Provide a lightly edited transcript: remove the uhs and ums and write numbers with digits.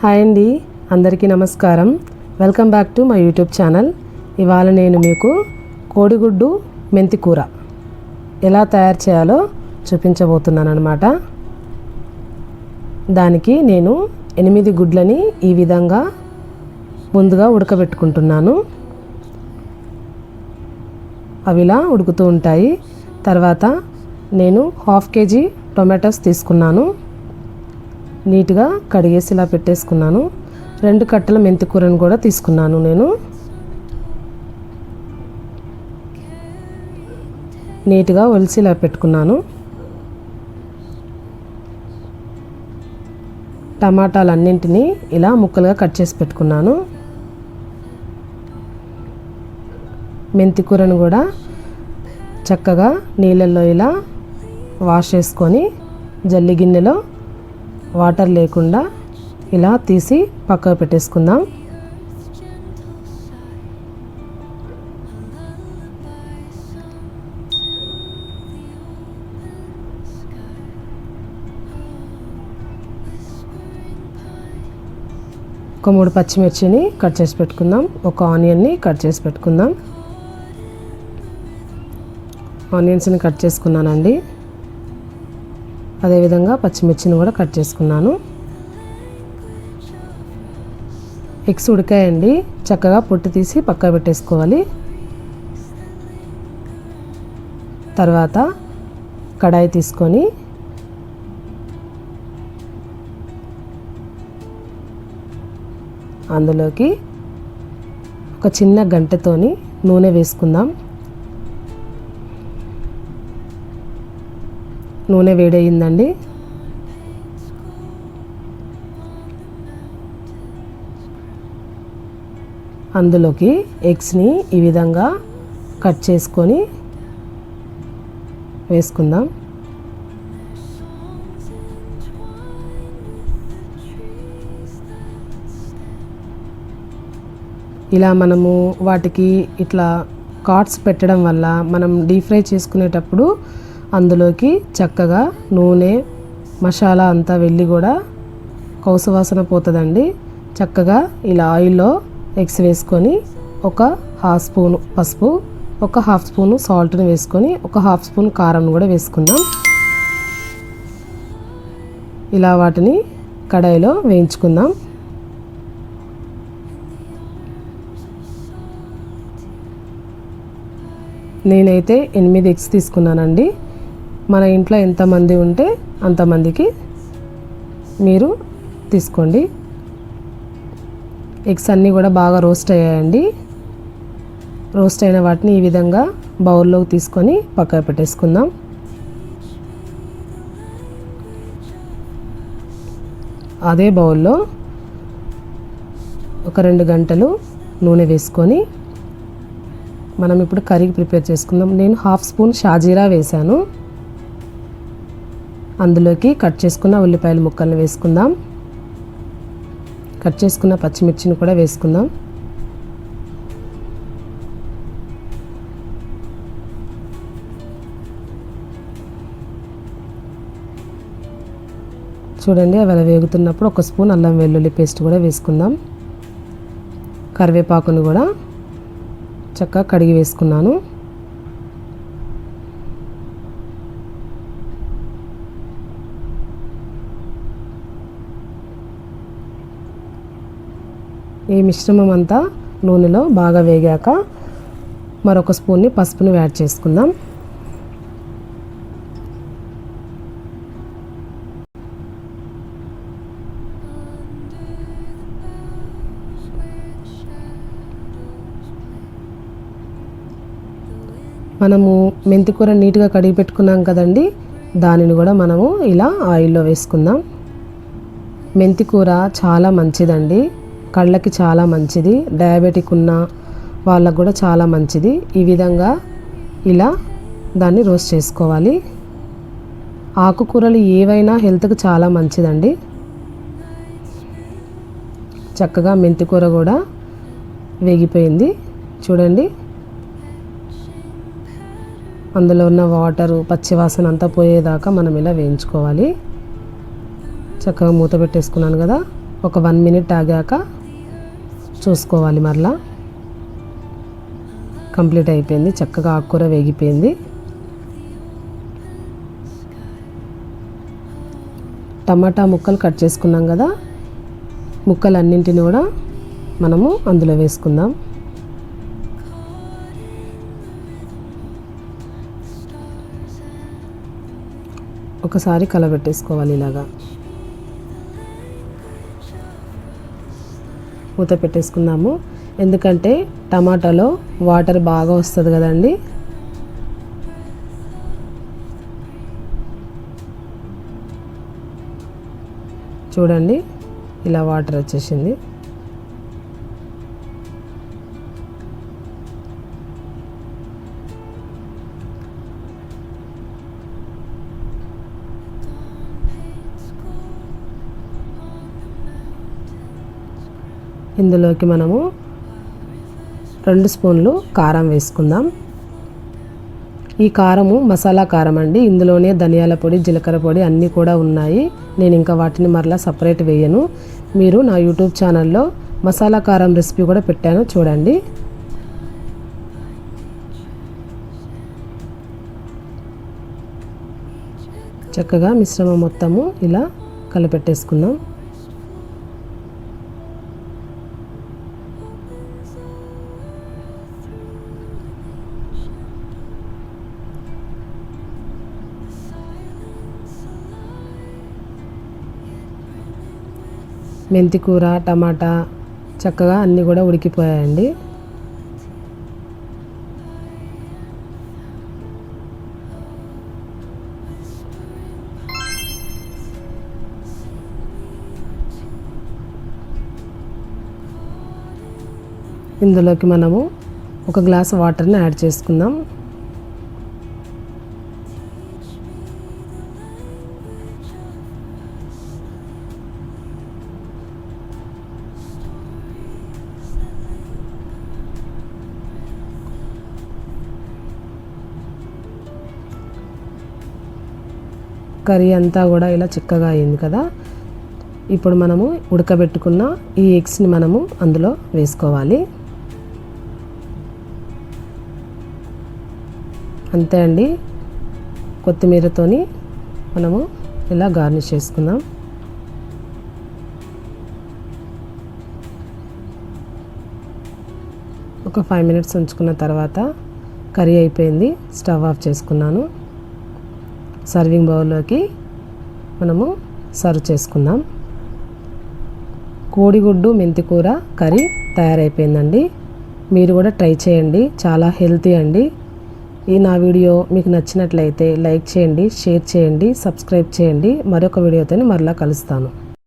Hi అండి, అందరికీ నమస్కారం. Welcome back to my YouTube channel. ఇవాళ నేను మీకు కోడిగుడ్డు మెంతి కూర ఎలా తయారు చేయాలో చూపించబోతున్నాను అన్నమాట. దానికి నేను 8 గుడ్లని ఈ విధంగా ముందుగా ఉడకబెట్టుకుంటున్నాను. అవి ఇలా ఉడుకుతూ ఉంటాయి. తర్వాత నేను 1/2 kg టొమాటోస్ తీసుకున్నాను. నీట్గా కడిగేసి ఇలా పెట్టేసుకున్నాను. 2 కట్టల మెంతి కూరను కూడా తీసుకున్నాను. నేను నీట్గా ఒలిసి ఇలా పెట్టుకున్నాను. టమాటాలన్నింటినీ ఇలా ముక్కలుగా కట్ చేసి పెట్టుకున్నాను. మెంతి కూరను కూడా చక్కగా నీళ్ళల్లో ఇలా వాష్ చేసుకొని జల్లి గిన్నెలో వాటర్ లేకుండా ఇలా తీసి పక్కకు పెట్టేసుకుందాం. ఒక 3 పచ్చిమిర్చిని కట్ చేసి పెట్టుకుందాం. ఒక ఆనియన్ని కట్ చేసి పెట్టుకుందాం. ఆనియన్స్ని కట్ చేసుకున్నానండి. అదేవిధంగా పచ్చిమిర్చిని కూడా కట్ చేసుకున్నాను. ఎగ్స్ ఉడికాయండి. చక్కగా పొట్టు తీసి పక్క పెట్టేసుకోవాలి. తర్వాత కడాయి తీసుకొని అందులోకి ఒక చిన్న గంటెతోని నూనె వేసుకుందాం. నూనె వేడయిందండి. అందులోకి ఎగ్స్ని ఈ విధంగా కట్ చేసుకొని వేసుకుందాం. ఇలా మనము వాటికి ఇట్లా కాట్స్ పెట్టడం వల్ల మనం డీప్ ఫ్రై చేసుకునేటప్పుడు అందులోకి చక్కగా నూనె మసాలా అంతా వెళ్ళి కూడా కౌసవాసన పోతుందండి. చక్కగా ఇలా ఆయిల్లో ఎగ్స్ వేసుకొని ఒక 1/2 స్పూను పసుపు, ఒక 1/2 స్పూను సాల్ట్ని వేసుకొని ఒక 1/2 స్పూన్ కారం కూడా వేసుకుందాం. ఇలా వాటిని కడాయిలో వేయించుకుందాం. నేనైతే 8 ఎగ్స్ తీసుకున్నానండి. మన ఇంట్లో ఎంతమంది ఉంటే అంతమందికి మీరు తీసుకోండి. ఎగ్స్ అన్నీ కూడా బాగా రోస్ట్ అయ్యాయండి. రోస్ట్ అయిన వాటిని ఈ విధంగా బౌల్లోకి తీసుకొని పక్కన పెట్టేసుకుందాం. అదే బౌల్లో ఒక 2 గంటలు నూనె వేసుకొని మనం ఇప్పుడు కర్రీకి ప్రిపేర్ చేసుకుందాం. నేను 1/2 స్పూన్ షాజీరా వేసాను. అందులోకి కట్ చేసుకున్న ఉల్లిపాయల ముక్కల్ని వేసుకుందాం. కట్ చేసుకున్న పచ్చిమిర్చిని కూడా వేసుకుందాం. చూడండి, అవి వేగుతున్నప్పుడు 1 స్పూన్ అల్లం వెల్లుల్లి పేస్ట్ కూడా వేసుకుందాం. కరివేపాకును కూడా చక్కగా కడిగి వేసుకున్నాను. ఈ మిశ్రమం అంతా నూనెలో బాగా వేగాక మరొక స్పూన్ని పసుపుని యాడ్ చేసుకుందాం. మనము మెంతికూర నీట్గా కడిగి పెట్టుకున్నాం కదండి, దానిని కూడా మనము ఇలా ఆయిల్లో వేసుకుందాం. మెంతికూర చాలా మంచిదండి, కళ్ళకి చాలా మంచిది. డయాబెటిక్ ఉన్న వాళ్ళకు కూడా చాలా మంచిది. ఈ విధంగా ఇలా దాన్ని రోస్ట్ చేసుకోవాలి. ఆకుకూరలు ఏవైనా హెల్త్కి చాలా మంచిదండి. చక్కగా మెంతికూర కూడా వేగిపోయింది. చూడండి, అందులో ఉన్న వాటరు పచ్చివాసన అంతా పోయేదాకా మనం ఇలా వేయించుకోవాలి. చక్కగా మూత పెట్టేసుకున్నాను కదా. ఒక 1 మినిట్ ఆగాక చూసుకోవాలి. మరలా కంప్లీట్ అయిపోయింది, చక్కగా ఆకుకూర వేగిపోయింది. టమాటా ముక్కలు కట్ చేసుకున్నాం కదా, ముక్కలన్నింటిని కూడా మనము అందులో వేసుకుందాం. ఒకసారి కలబెట్టేసుకోవాలి. ఇలాగా మూత పెట్టేసుకున్నాము, ఎందుకంటే టమాటాలో వాటర్ బాగా వస్తుంది కదండి. చూడండి, ఇలా వాటర్ వచ్చేసింది. ఇందులోకి మనము 2 స్పూన్లు కారం వేసుకుందాం. ఈ కారము మసాలా కారం అండి, ఇందులోనే ధనియాల పొడి, జీలకర్ర పొడి అన్నీ కూడా ఉన్నాయి. నేను ఇంకా వాటిని మరలా సపరేట్ వేయను. మీరు నా యూట్యూబ్ ఛానల్లో మసాలా కారం రెసిపీ కూడా పెట్టాను, చూడండి. చక్కగా మిశ్రమం మొత్తము ఇలా కలిపెట్టేసుకుందాం. మెంతికూర, టమాటా చక్కగా అన్నీ కూడా ఉడికిపోయాయండి. ఇందులోకి మనము 1 గ్లాస్ వాటర్ని యాడ్ చేసుకుందాం. కర్రీ అంతా కూడా ఇలా చిక్కగా అయింది కదా. ఇప్పుడు మనము ఉడకబెట్టుకున్న ఈ ఎగ్స్ని మనము అందులో వేసుకోవాలి. అంతే అండి, కొత్తిమీరతోని మనము ఇలా గార్నిష్ చేసుకుందాం. ఒక 5 మినిట్స్ ఉంచుకున్న తర్వాత కర్రీ అయిపోయింది, స్టవ్ ఆఫ్ చేసుకున్నాను. సర్వింగ్ బౌల్లోకి మనము సర్వ్ చేసుకుందాం. కోడిగుడ్డు మెంతికూర కర్రీ తయారైపోయిందండి. మీరు కూడా ట్రై చేయండి, చాలా హెల్తీ అండి. నా వీడియో మీకు నచ్చినట్లయితే లైక్ చేయండి, షేర్ చేయండి, సబ్స్క్రైబ్ చేయండి. మరొక వీడియోతో మరలా కలుస్తాను.